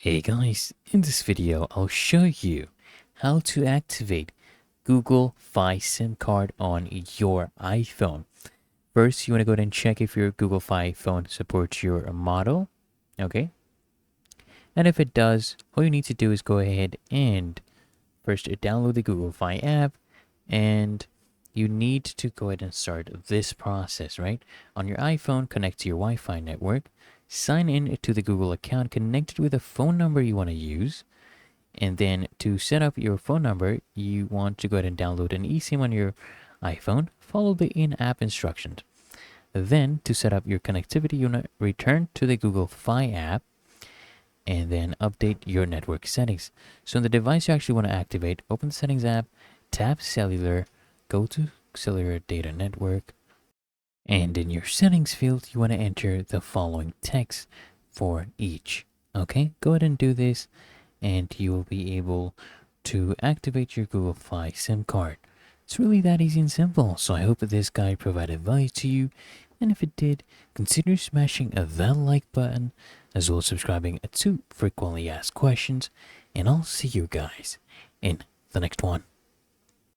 Hey guys, in this video I'll show you how to activate Google Fi SIM card on your iPhone. First, you want to go ahead and check if your Google Fi phone supports your model, okay? And if it does, all you need to do is go ahead and first download the Google Fi app, and you need to go ahead and start this process, right? On your iPhone, connect to your Wi-Fi network, sign in to the Google account connected with a phone number you want to use, and then to set up your phone number, you want to go ahead and download an eSIM on your iPhone, follow the in-app instructions. Then to set up your connectivity, you want to return to the Google Fi app and then update your network settings. So in the device you actually want to activate, open the settings app, tap cellular, go to cellular data network, and in your settings field, you want to enter the following text for each. Okay, go ahead and do this, and you will be able to activate your Google Fi SIM card. It's really that easy and simple, so I hope that this guide provided value to you, and if it did, consider smashing that like button, as well as subscribing to frequently asked questions, and I'll see you guys in the next one.